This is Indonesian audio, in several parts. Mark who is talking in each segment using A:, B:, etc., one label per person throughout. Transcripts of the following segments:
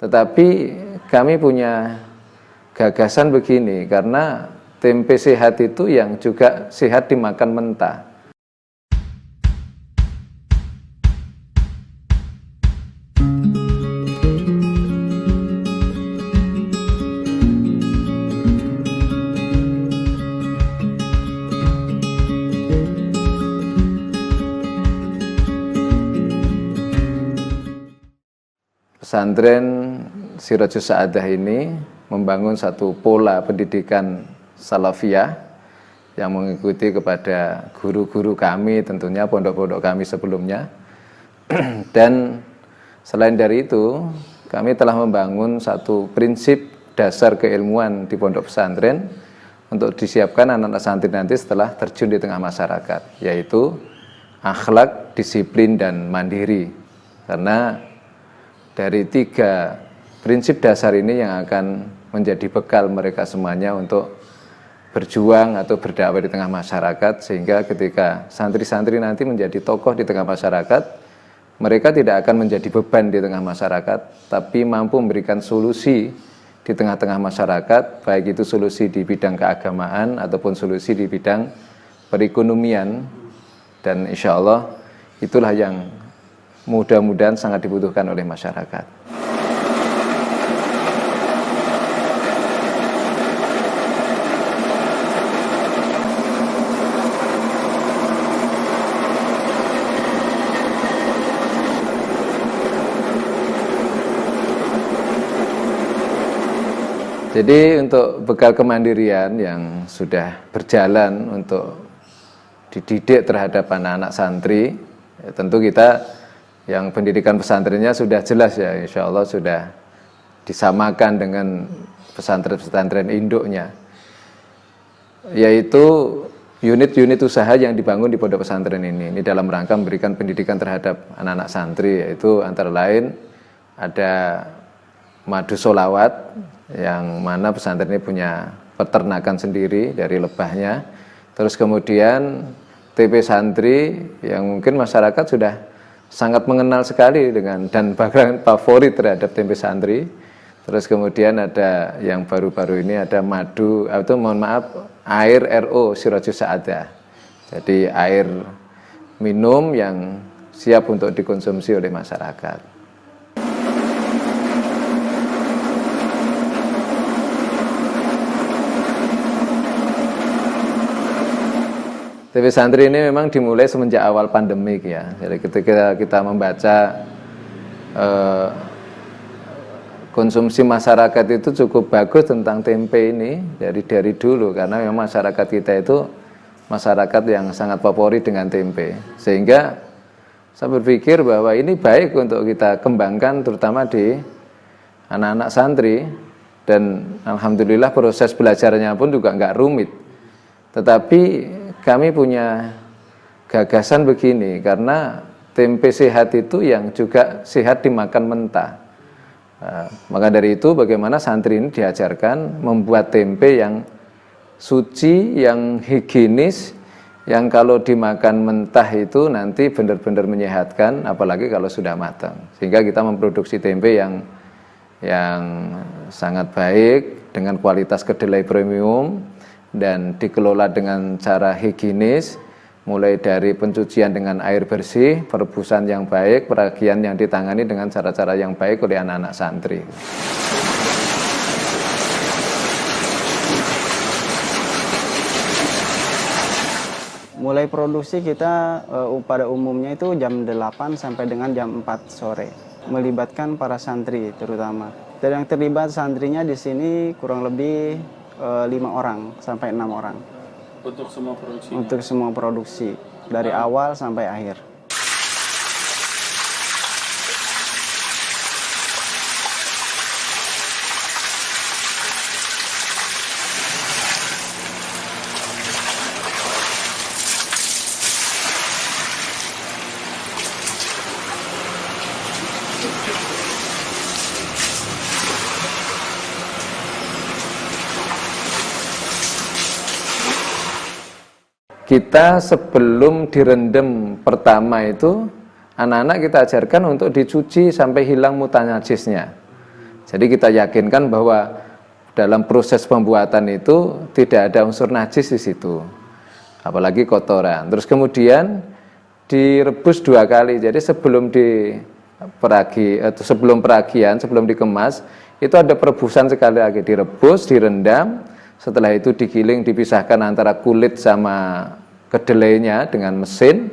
A: Tetapi kami punya gagasan begini, karena tempe sehat itu yang juga sehat dimakan mentah. Pesantren Sirajus Sa'adah ini membangun satu pola pendidikan salafiyah yang mengikuti kepada guru-guru kami, tentunya pondok-pondok kami sebelumnya. Dan selain dari itu, kami telah membangun satu prinsip dasar keilmuan di pondok pesantren untuk disiapkan anak-anak santri nanti setelah terjun di tengah masyarakat, yaitu akhlak, disiplin, dan mandiri. Karena dari 3 prinsip dasar ini yang akan menjadi bekal mereka semuanya untuk berjuang atau berdakwah di tengah masyarakat, sehingga ketika santri-santri nanti menjadi tokoh di tengah masyarakat, mereka tidak akan menjadi beban di tengah masyarakat, tapi mampu memberikan solusi di tengah-tengah masyarakat, baik itu solusi di bidang keagamaan ataupun solusi di bidang perekonomian. Dan insya Allah itulah yang mudah-mudahan sangat dibutuhkan oleh masyarakat. Jadi untuk bekal kemandirian yang sudah berjalan untuk dididik terhadap anak-anak santri, ya tentu kita yang pendidikan pesantrennya sudah jelas ya, insya Allah sudah disamakan dengan pesantren-pesantren induknya, yaitu unit-unit usaha yang dibangun di pondok pesantren ini dalam rangka memberikan pendidikan terhadap anak-anak santri, yaitu antara lain ada madu solawat, yang mana pesantren ini punya peternakan sendiri dari lebahnya. Terus kemudian TP santri yang mungkin masyarakat sudah sangat mengenal sekali dengan dan bahkan favorit terhadap tempe santri. Terus kemudian ada yang baru-baru ini ada madu, atau mohon maaf, air RO Sirajus Sa'adah. Jadi air minum yang siap untuk dikonsumsi oleh masyarakat. TV santri ini memang dimulai semenjak awal pandemik ya. Jadi ketika kita membaca konsumsi masyarakat itu cukup bagus tentang tempe ini dari dulu, karena memang masyarakat kita itu masyarakat yang sangat favorit dengan tempe. Sehingga saya berpikir bahwa ini baik untuk kita kembangkan terutama di anak-anak santri, dan alhamdulillah proses belajarnya pun juga nggak rumit. Tetapi kami punya gagasan begini, karena tempe sehat itu yang juga sehat dimakan mentah. Maka dari itu bagaimana santri ini diajarkan membuat tempe yang suci, yang higienis, yang kalau dimakan mentah itu nanti benar-benar menyehatkan, apalagi kalau sudah matang. Sehingga kita memproduksi tempe yang sangat baik dengan kualitas kedelai premium dan dikelola dengan cara higienis, mulai dari pencucian dengan air bersih, perebusan yang baik, peragian yang ditangani dengan cara-cara yang baik oleh anak-anak santri.
B: Mulai produksi kita pada umumnya itu jam 8 sampai dengan jam 4 sore, melibatkan para santri terutama. Dan yang terlibat santrinya di sini kurang lebih 5 orang sampai 6 orang.
C: Untuk semua produksi?
B: Untuk semua produksi, dari awal sampai akhir.
A: Kita sebelum direndam pertama itu, anak-anak kita ajarkan untuk dicuci sampai hilang mutanajisnya. Jadi kita yakinkan bahwa dalam proses pembuatan itu tidak ada unsur najis di situ, apalagi kotoran. Terus kemudian direbus 2 kali. Jadi sebelum sebelum peragian, sebelum dikemas, itu ada perebusan sekali lagi, direbus, direndam. Setelah itu digiling, dipisahkan antara kulit sama kedelainya dengan mesin.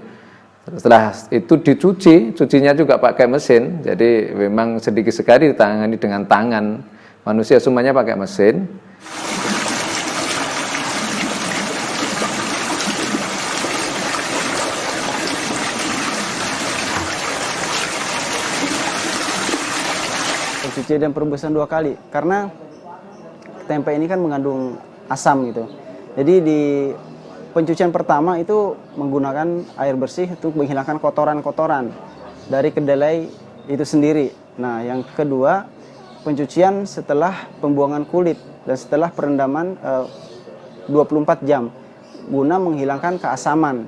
A: Setelah itu dicuci, cucinya juga pakai mesin. Jadi memang sedikit sekali ditangani dengan tangan. Manusia semuanya pakai mesin.
B: Cuci dan perebusan 2 kali karena tempe ini kan mengandung asam gitu. Jadi di pencucian pertama itu menggunakan air bersih untuk menghilangkan kotoran-kotoran dari kedelai itu sendiri. Nah, yang kedua pencucian setelah pembuangan kulit dan setelah perendaman 24 jam guna menghilangkan keasaman.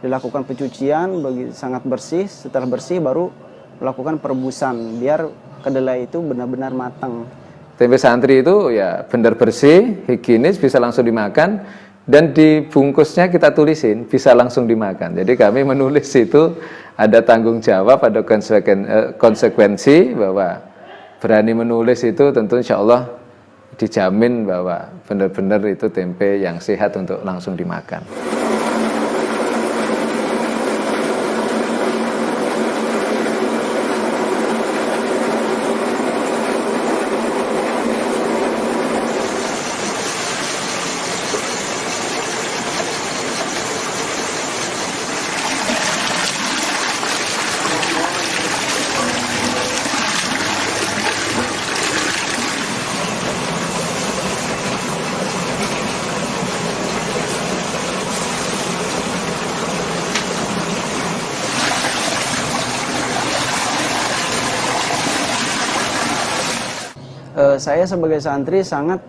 B: Dilakukan pencucian sangat bersih, setelah bersih baru melakukan perebusan biar kedelai itu benar-benar matang.
A: Tempe santri itu ya benar bersih, higienis, bisa langsung dimakan, dan dibungkusnya kita tulisin bisa langsung dimakan. Jadi kami menulis itu ada tanggung jawab, ada konsekuensi bahwa berani menulis itu tentu insya Allah dijamin bahwa benar-benar itu tempe yang sehat untuk langsung dimakan.
B: Saya sebagai santri sangat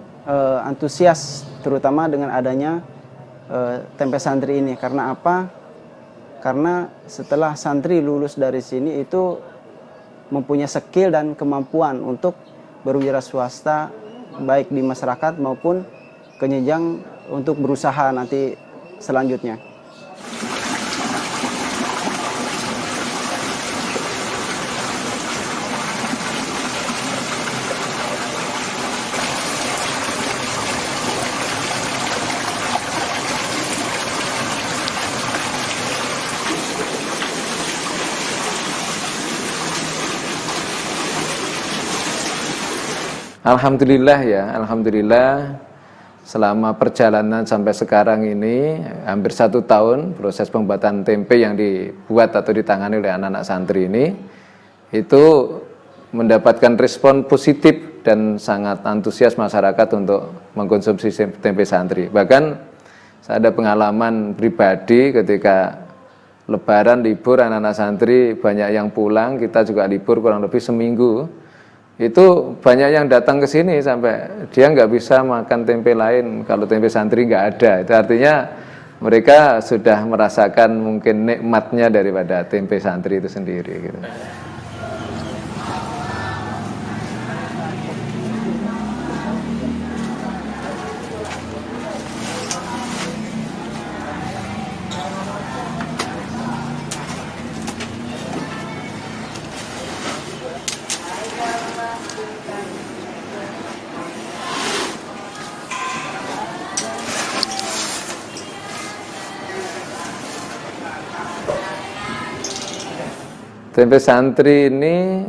B: antusias terutama dengan adanya tempe santri ini. Karena apa? Karena setelah santri lulus dari sini itu mempunyai skill dan kemampuan untuk berwira swasta baik di masyarakat maupun ke jenjang untuk berusaha nanti selanjutnya.
A: Alhamdulillah ya, alhamdulillah selama perjalanan sampai sekarang ini hampir 1 tahun proses pembuatan tempe yang dibuat atau ditangani oleh anak-anak santri ini itu mendapatkan respon positif dan sangat antusias masyarakat untuk mengkonsumsi tempe santri. Bahkan saya ada pengalaman pribadi ketika Lebaran libur anak-anak santri banyak yang pulang, kita juga libur kurang lebih seminggu. Itu banyak yang datang ke sini sampai dia nggak bisa makan tempe lain kalau tempe santri nggak ada. Itu artinya mereka sudah merasakan mungkin nikmatnya daripada tempe santri itu sendiri gitu. Tempe santri ini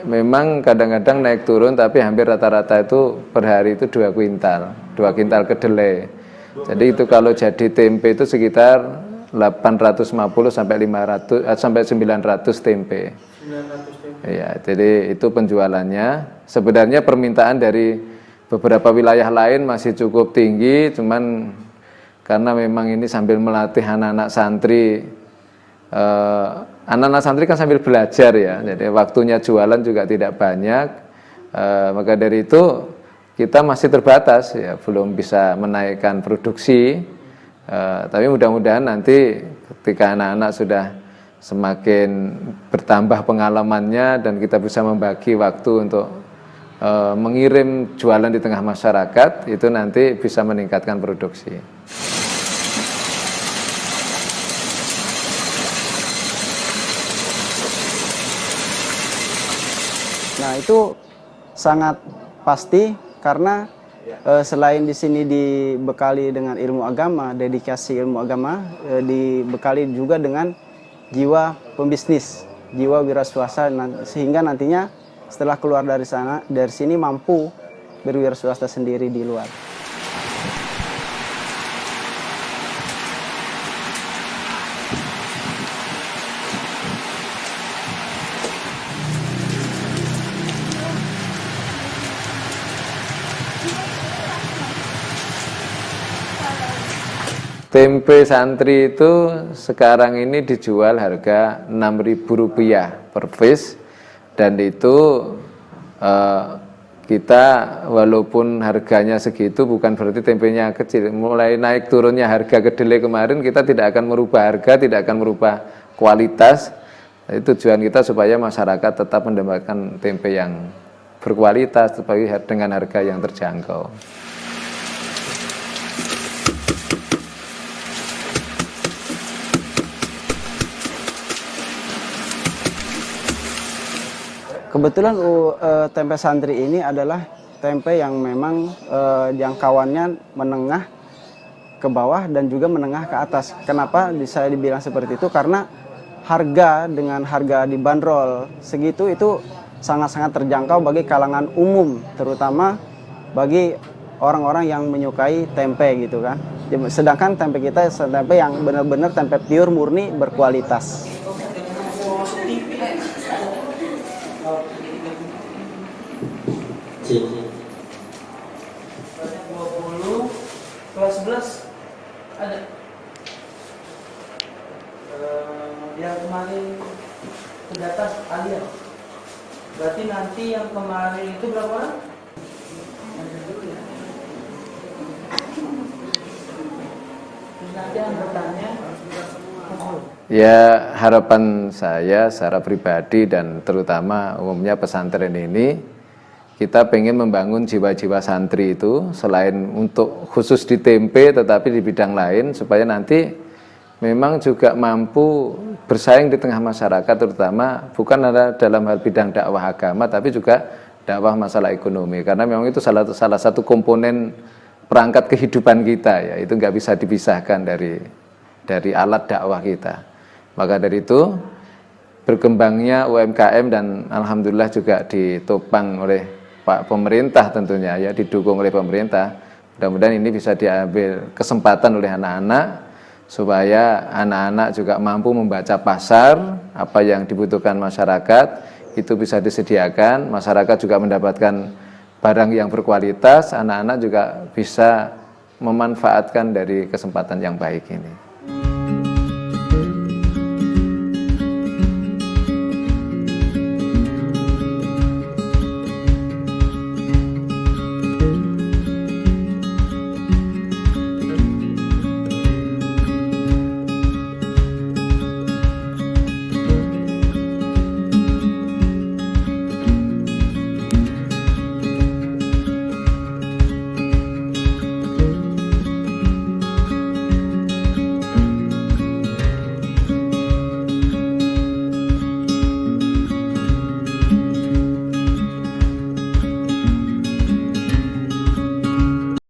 A: memang kadang-kadang naik turun, tapi hampir rata-rata itu per hari itu 2 kuintal kedelai. Jadi itu kalau jadi tempe itu sekitar 850 sampai 500 sampai 900 tempe.
C: 900 tempe.
A: Ya, jadi itu penjualannya. Sebenarnya permintaan dari beberapa wilayah lain masih cukup tinggi, cuman karena memang ini sambil melatih anak-anak santri. Anak-anak santri kan sambil belajar ya, jadi waktunya jualan juga tidak banyak, maka dari itu kita masih terbatas ya, belum bisa menaikkan produksi, tapi mudah-mudahan nanti ketika anak-anak sudah semakin bertambah pengalamannya dan kita bisa membagi waktu untuk mengirim jualan di tengah masyarakat, itu nanti bisa meningkatkan produksi.
B: Nah, itu sangat pasti karena selain di sini dibekali dengan ilmu agama, dedikasi ilmu agama, dibekali juga dengan jiwa pembisnis, jiwa wiraswasta, sehingga nantinya setelah keluar dari sini mampu berwirausaha sendiri di luar.
A: Tempe santri itu sekarang ini dijual harga Rp6.000 per piece, dan itu kita walaupun harganya segitu bukan berarti tempenya kecil. Mulai naik turunnya harga kedelai kemarin, kita tidak akan merubah harga, tidak akan merubah kualitas. Itu tujuan kita supaya masyarakat tetap mendapatkan tempe yang berkualitas dengan harga yang terjangkau.
B: Kebetulan tempe santri ini adalah tempe yang memang jangkauannya menengah ke bawah dan juga menengah ke atas. Kenapa saya dibilang seperti itu? Karena harga dengan harga dibanderol segitu itu sangat-sangat terjangkau bagi kalangan umum, terutama bagi orang-orang yang menyukai tempe gitu kan. Sedangkan tempe kita tempe yang benar-benar tempe pure murni berkualitas.
D: Kelas 11 ada yang kemarin terdata Alia. Berarti nanti yang kemarin itu berapa orang? Terus nanti yang bertanya.
A: Ya, harapan saya secara pribadi dan terutama umumnya pesantren ini, kita pengen membangun jiwa-jiwa santri itu selain untuk khusus di tempe tetapi di bidang lain, supaya nanti memang juga mampu bersaing di tengah masyarakat, terutama bukan ada dalam hal bidang dakwah agama tapi juga dakwah masalah ekonomi, karena memang itu salah satu komponen perangkat kehidupan kita, ya itu nggak bisa dipisahkan dari alat dakwah kita. Maka dari itu berkembangnya UMKM dan alhamdulillah juga ditopang oleh Pak pemerintah tentunya, ya didukung oleh pemerintah. Mudah-mudahan ini bisa diambil kesempatan oleh anak-anak supaya anak-anak juga mampu membaca pasar, apa yang dibutuhkan masyarakat itu bisa disediakan, masyarakat juga mendapatkan barang yang berkualitas, anak-anak juga bisa memanfaatkan dari kesempatan yang baik ini.